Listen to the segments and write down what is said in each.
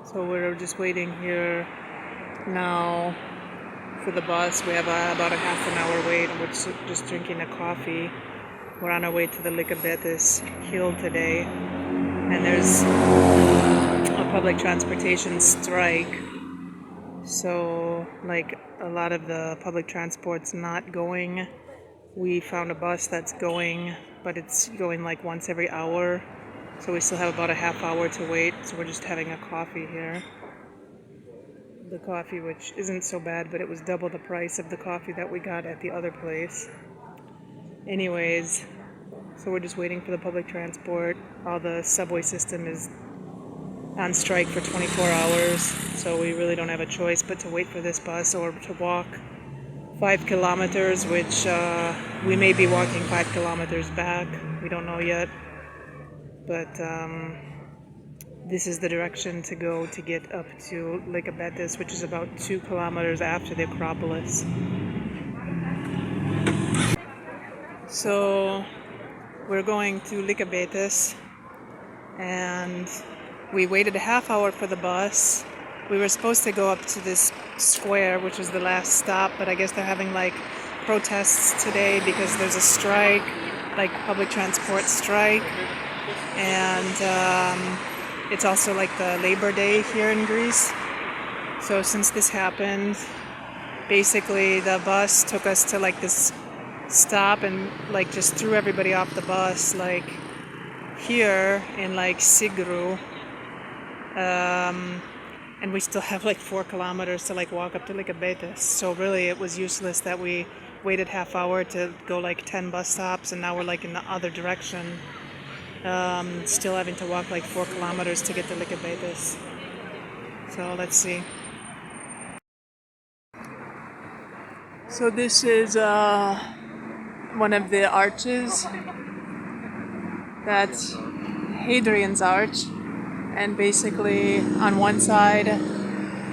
So we're just waiting here now for the bus. We have about a half an hour wait. We're just drinking a coffee. We're on our way to the Lycabettus hill today, and there's a public transportation strike. So, like, a lot of the public transport's not going. We found a bus that's going, but it's going like once every hour. So we still have about a half hour to wait. So we're just having a coffee here. The coffee, which isn't so bad, but it was double the price of the coffee that we got at the other place. Anyways, so we're just waiting for the public transport. All the subway system is on strike for 24 hours, so we really don't have a choice but to wait for this bus or to walk 5 kilometers, which we may be walking 5 kilometers back. We don't know yet, but this is the direction to go to get up to Lycabettus, which is about 2 kilometers after the Acropolis. So we're going to Lycabettus, and we waited a half hour for the bus. We were supposed to go up to this square, which was the last stop, but I guess they're having like protests today because there's a strike, like public transport strike, and it's also like the Labor Day here in Greece. So since this happened, basically the bus took us to like this stop and like just threw everybody off the bus, like here in like Sigru, and we still have like 4 kilometers to like walk up to Lycabettus. So really it was useless that we waited half hour to go like 10 bus stops, and now we're like in the other direction, still having to walk like 4 kilometers to get to Lycabettus. So let's see. So this is one of the arches. That's Hadrian's Arch, and basically on one side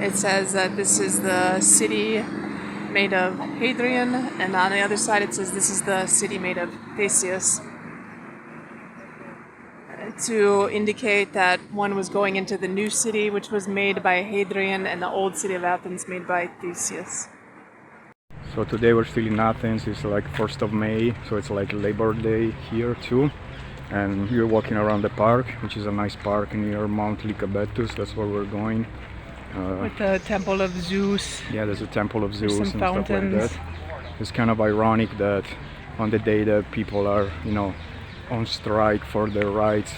it says that this is the city made of Hadrian, and on the other side it says this is the city made of Theseus, to indicate that one was going into the new city, which was made by Hadrian, and the old city of Athens made by Theseus. So today we're still in Athens. It's like 1st of May, so it's like Labor Day here too. And we're walking around the park, which is a nice park near Mount Lycabettus. That's where we're going. With the Temple of Zeus. Yeah, there's a Temple of Zeus and fountains. Stuff like that. It's kind of ironic that on the day that people are, on strike for their rights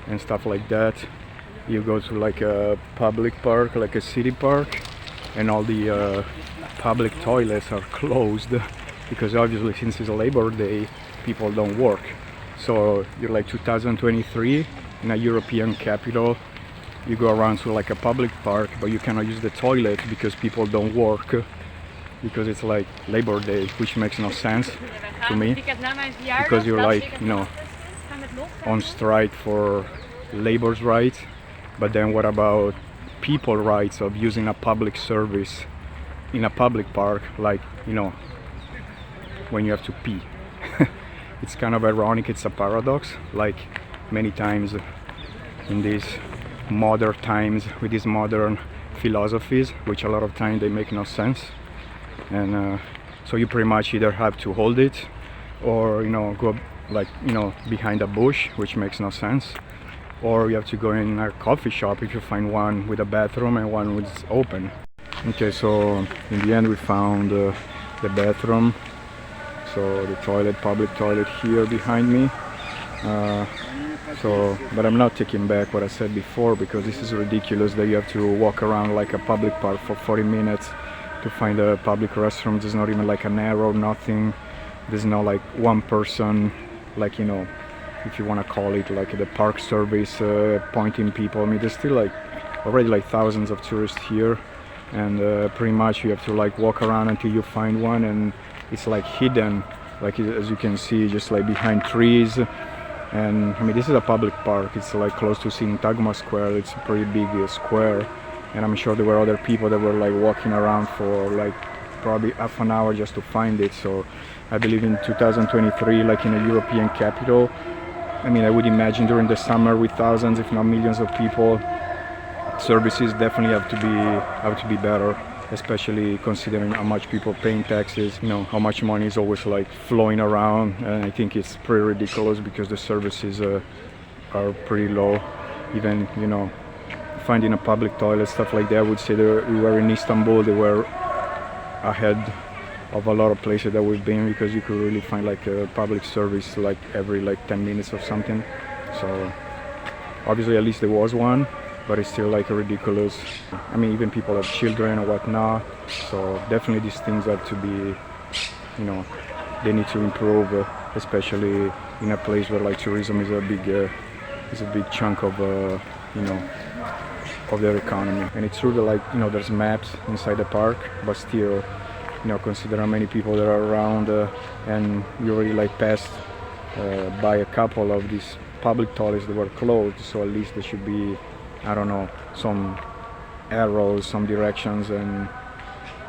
and stuff like that, you go to like a public park, like a city park, and all the public toilets are closed because obviously since it's a Labor Day, people don't work. So you're like 2023 in a European capital, you go around to like a public park, but you cannot use the toilet because people don't work, because it's like Labor Day, which makes no sense to me, because you're like, on strike for labor's rights, but then what about people rights of using a public service in a public park, like, when you have to pee? It's kind of ironic, it's a paradox, like many times in these modern times with these modern philosophies, which a lot of times they make no sense. And so you pretty much either have to hold it or go like behind a bush, which makes no sense, or you have to go in a coffee shop if you find one with a bathroom and one with open. Okay, so in the end we found the bathroom, so the toilet, public toilet here behind me. But I'm not taking back what I said before, because this is ridiculous that you have to walk around like a public park for 40 minutes to find a public restroom. There's not even like an arrow, nothing. There's no like one person, like if you want to call it like the park service pointing people. I mean, there's still like already like thousands of tourists here, and pretty much you have to like walk around until you find one, and it's like hidden, like as you can see, just like behind trees. And I mean, this is a public park. It's like close to Syntagma Square. It's a pretty big square, and I'm sure there were other people that were like walking around for like probably half an hour just to find it. So I believe in 2023, like in a European capital, I mean, I would imagine during the summer with thousands if not millions of people services definitely have to be better, especially considering how much people paying taxes, how much money is always like flowing around, and I think it's pretty ridiculous because the services are pretty low. Even finding a public toilet, stuff like that. I would say that we were in Istanbul, they were ahead of a lot of places that we've been, because you could really find like a public service like every 10 minutes or something. So obviously at least there was one, but it's still like a ridiculous. I mean, even people have children or whatnot, so definitely these things have to be, they need to improve, especially in a place where like tourism is a big chunk of of their economy. And it's true that like there's maps inside the park, but still consider how many people there are around, and you already like passed by a couple of these public toilets that were closed, so at least there should be, I don't know, some arrows, some directions, and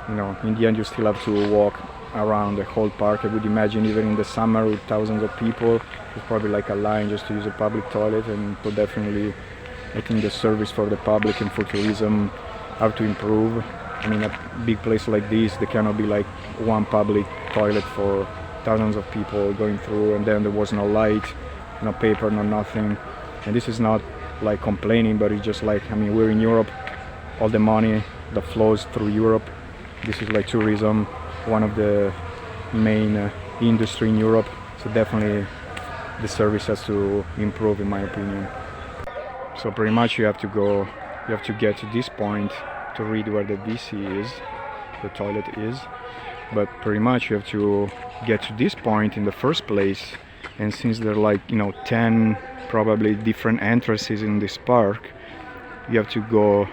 in the end you still have to walk around the whole park. I would imagine even in the summer with thousands of people, there's probably like a line just to use a public toilet. And so definitely I think the service for the public and for tourism have to improve. I mean, a big place like this, there cannot be like one public toilet for thousands of people going through, and then there was no light, no paper, no nothing. And this is not like complaining, but it's just like, I mean, we're in Europe, all the money that flows through Europe. This is like tourism, one of the main industry in Europe. So definitely the service has to improve, in my opinion. So pretty much you have to get to this point to read where the WC is, the toilet is. But pretty much you have to get to this point in the first place. And since there are like 10 probably different entrances in this park, you have to go,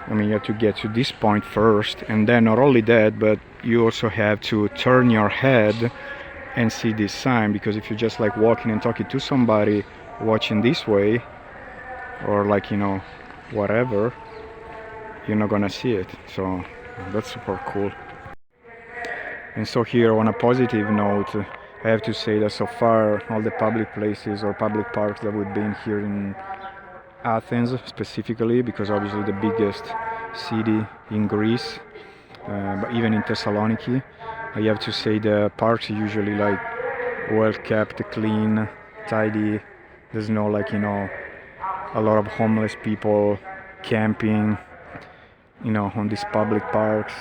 you have to get to this point first, and then not only that, but you also have to turn your head and see this sign, because if you're just like walking and talking to somebody watching this way, or like whatever, you're not gonna see it. So that's super cool. And so here, on a positive note, I have to say that so far all the public places or public parks that we've been here in Athens specifically, because obviously the biggest city in Greece, but even in Thessaloniki, I have to say the parks are usually like well kept, clean, tidy. There's no a lot of homeless people camping on these public parks.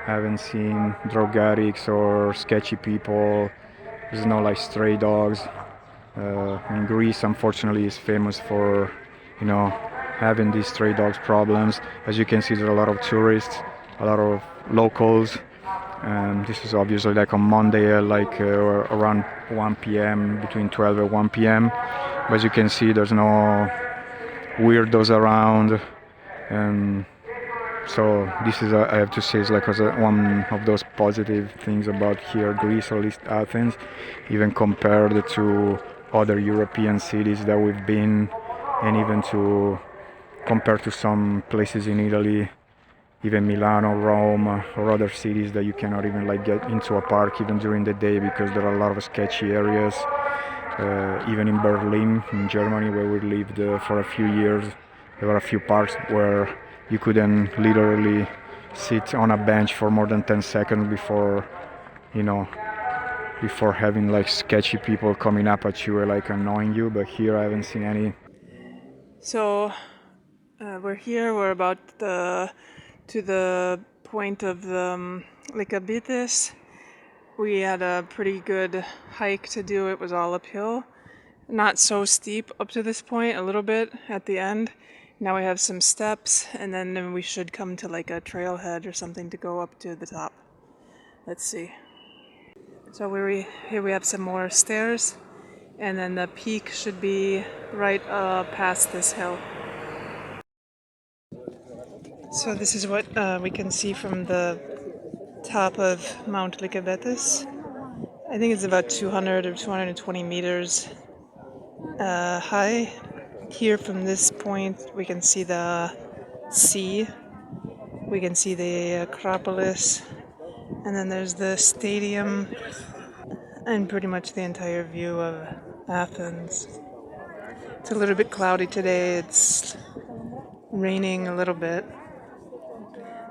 I haven't seen drug addicts or sketchy people. There's no like stray dogs. In Greece, unfortunately, is famous for having these stray dogs problems. As you can see, there are a lot of tourists, a lot of locals. This is obviously like on Monday, around 1 p.m., between 12 and 1 p.m. But as you can see, there's no weirdos around. So this is, I have to say, is like one of those positive things about here, Greece, or at least Athens, even compared to other European cities that we've been, and even compared to some places in Italy, even Milano, Rome, or other cities that you cannot even get into a park even during the day, because there are a lot of sketchy areas. Even in Berlin, in Germany, where we lived for a few years, there were a few parks where you couldn't literally sit on a bench for more than 10 seconds before having sketchy people coming up at you and annoying you. But here I haven't seen any. So we're here. We're about to the point of the Lycabettus. We had a pretty good hike to do. It was all uphill, not so steep up to this point, a little bit at the end. Now we have some steps, and then we should come to a trailhead or something to go up to the top. Let's see. So here we have some more stairs, and then the peak should be right past this hill. So this is what we can see from the top of Mount Lycabettus. I think it's about 200 or 220 meters high. Here from this point we can see the sea, we can see the Acropolis, and then there's the stadium and pretty much the entire view of Athens. It's a little bit cloudy today. It's raining a little bit,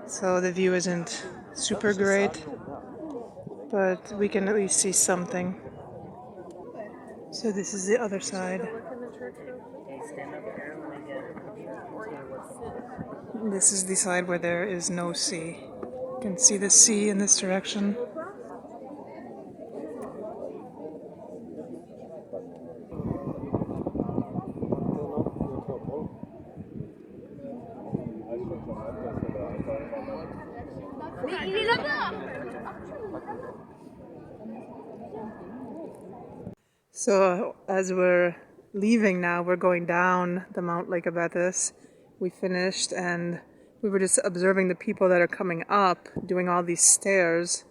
so the view isn't super great, but we can at least see something. So this is the other side. This is the side where there is no sea. You can see the sea in this direction. So as we're leaving now, we're going down the Mount Lycabettus. We finished and we were just observing the people that are coming up, doing all these stairs.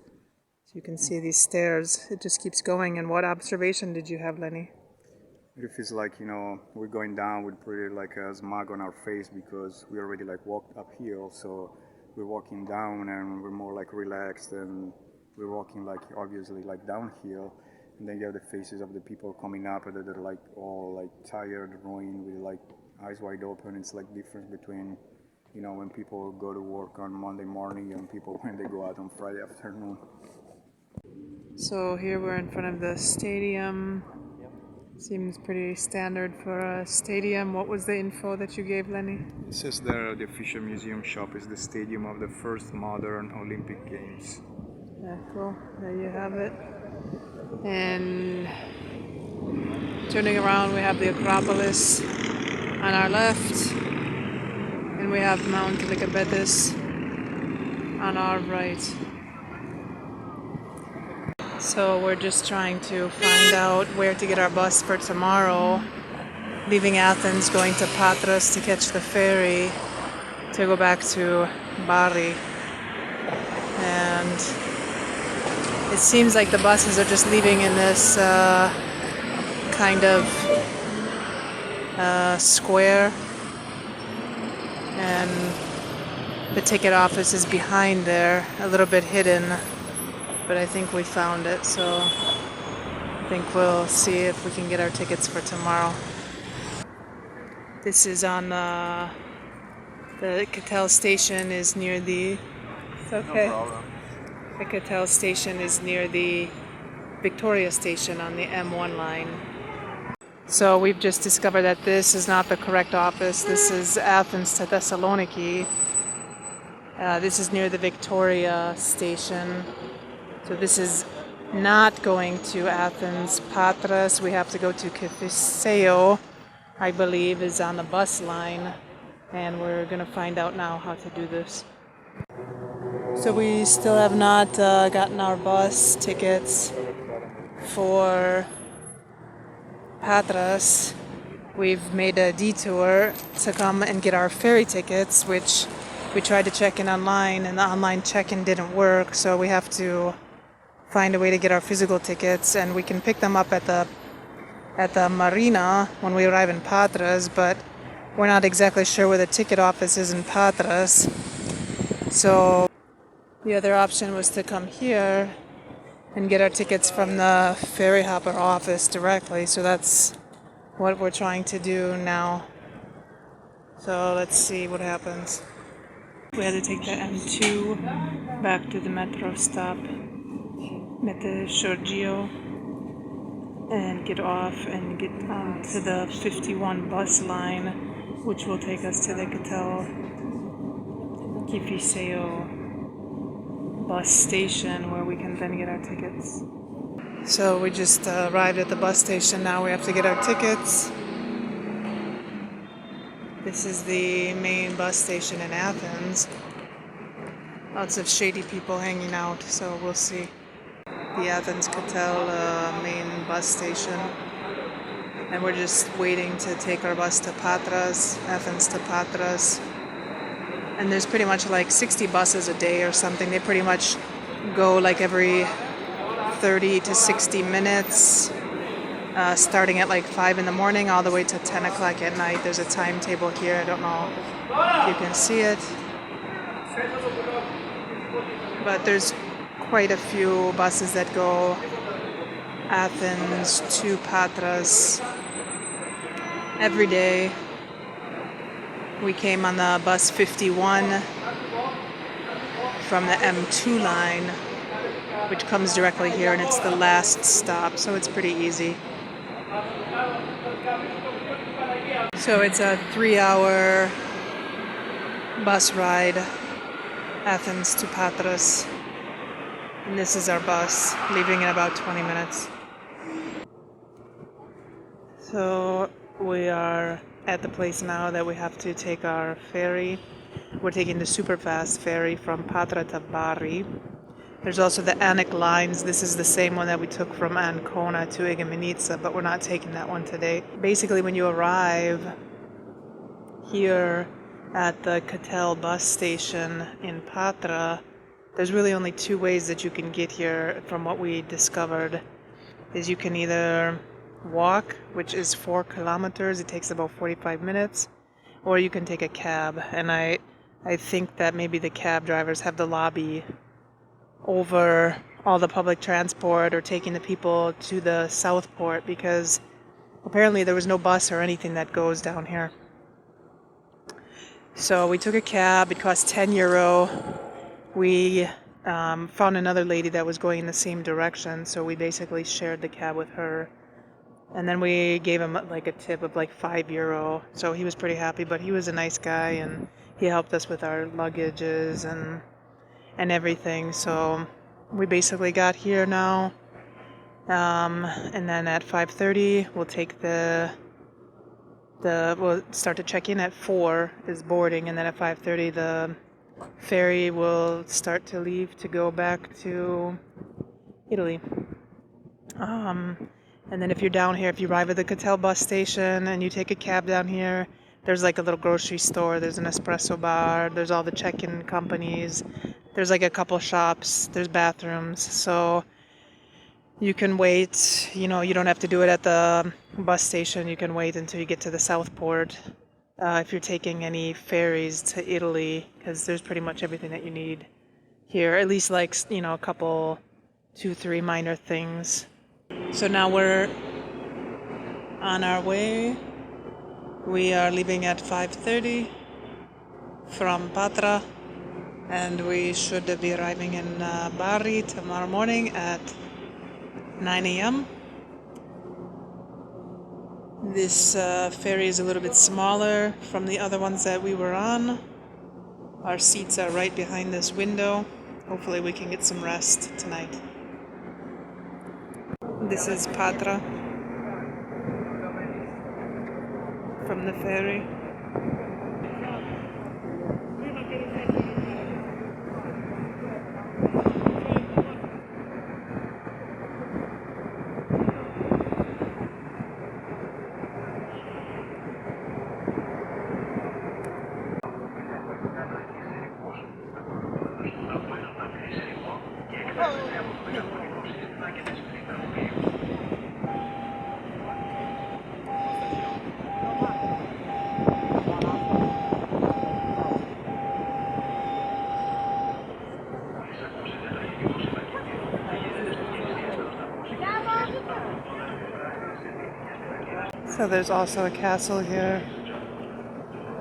So you can see these stairs. It just keeps going. And what observation did you have, Lenny? It feels like, we're going down with pretty like a smug on our face because we already like walked uphill, so we're walking down and we're more like relaxed, and we're walking like obviously like downhill, and then you have the faces of the people coming up that are like all like tired, ruined, with like eyes wide open. It's like difference between, when people go to work on Monday morning and people when they go out on Friday afternoon. So here we're in front of the stadium. Seems pretty standard for a stadium. What was the info that you gave, Lenny? It says there the official museum shop is the stadium of the first modern Olympic Games. Yeah, cool. There you have it. And turning around, we have the Acropolis on our left, and we have Mount Lycabettus on our right. So we're just trying to find out where to get our bus for tomorrow, leaving Athens, going to Patras to catch the ferry to go back to Bari. And it seems like the buses are just leaving in this kind of square, and the ticket office is behind there, a little bit hidden, but I think we found it, so I think we'll see if we can get our tickets for tomorrow. This is on the Cattell station is near the... It's okay. No problem. The Cattell station is near the Victoria station on the M1 line. So we've just discovered that this is not the correct office. This is Athens to Thessaloniki. This is near the Victoria station. So this is not going to Athens, Patras. We have to go to Kifiseo, I believe, is on the bus line. And we're going to find out now how to do this. So we still have not gotten our bus tickets for Patras. We've made a detour to come and get our ferry tickets, which we tried to check in online, and the online check-in didn't work, so we have to find a way to get our physical tickets, and we can pick them up at the marina when we arrive in Patras, but we're not exactly sure where the ticket office is in Patras. So the other option was to come here and get our tickets from the ferry hopper office directly, so that's what we're trying to do now. So let's see what happens. We had to take the M2 back to the metro stop, Mete Giorgio, and get off and get onto the 51 bus line, which will take us to the Cattell Kifiseo bus station, where we can then get our tickets. So we just arrived at the bus station. Now we have to get our tickets. This is the main bus station in Athens. Lots of shady people hanging out, so we'll see. The Athens Cattell main bus station. And we're just waiting to take our bus to Patras, Athens to Patras. And there's pretty much like 60 buses a day or something. They pretty much go like every 30 to 60 minutes, starting at like 5 in the morning all the way to 10 o'clock at night. There's a timetable here. I don't know if you can see it. But there's quite a few buses that go Athens to Patras every day. We came on the bus 51 from the M2 line, which comes directly here, and it's the last stop, so it's pretty easy. So it's a 3-hour bus ride, Athens to Patras, and this is our bus, leaving in about 20 minutes. So we are at the place now that we have to take our ferry. We're taking the super fast ferry from Patras to Bari. There's also the ANIC lines. This is the same one that we took from Ancona to ALKEMYSTICA, but we're not taking that one today. Basically, when you arrive here at the Catel bus station in Patras, there's really only two ways that you can get here from what we discovered. Is you can either walk, which is 4 kilometers, it takes about 45 minutes, or you can take a cab. And I think that maybe the cab drivers have the lobby over all the public transport or taking the people to the South Port, because apparently there was no bus or anything that goes down here. So we took a cab. It cost 10 euro. We found another lady that was going in the same direction, so we basically shared the cab with her. And then we gave him like a tip of like 5 euro. So he was pretty happy, but he was a nice guy and he helped us with our luggages and everything. So we basically got here now. And then at 5:30 we'll take we'll start to check in at 4 is boarding, and then at 5:30 the ferry will start to leave to go back to Italy. And then if you're down here, if you arrive at the Catel bus station and you take a cab down here, there's like a little grocery store, there's an espresso bar, there's all the check-in companies, there's like a couple shops, there's bathrooms, so you can wait, you don't have to do it at the bus station, you can wait until you get to the South Port if you're taking any ferries to Italy, because there's pretty much everything that you need here, at least like, a couple, 2-3 minor things. So now we're on our way. We are leaving at 5:30 from Patras, and we should be arriving in Bari tomorrow morning at 9 a.m. This ferry is a little bit smaller from the other ones that we were on. Our seats are right behind this window. Hopefully we can get some rest tonight. This is Patras from the ferry. So there's also a castle here.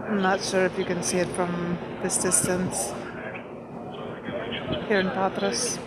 I'm not sure if you can see it from this distance here in Patras.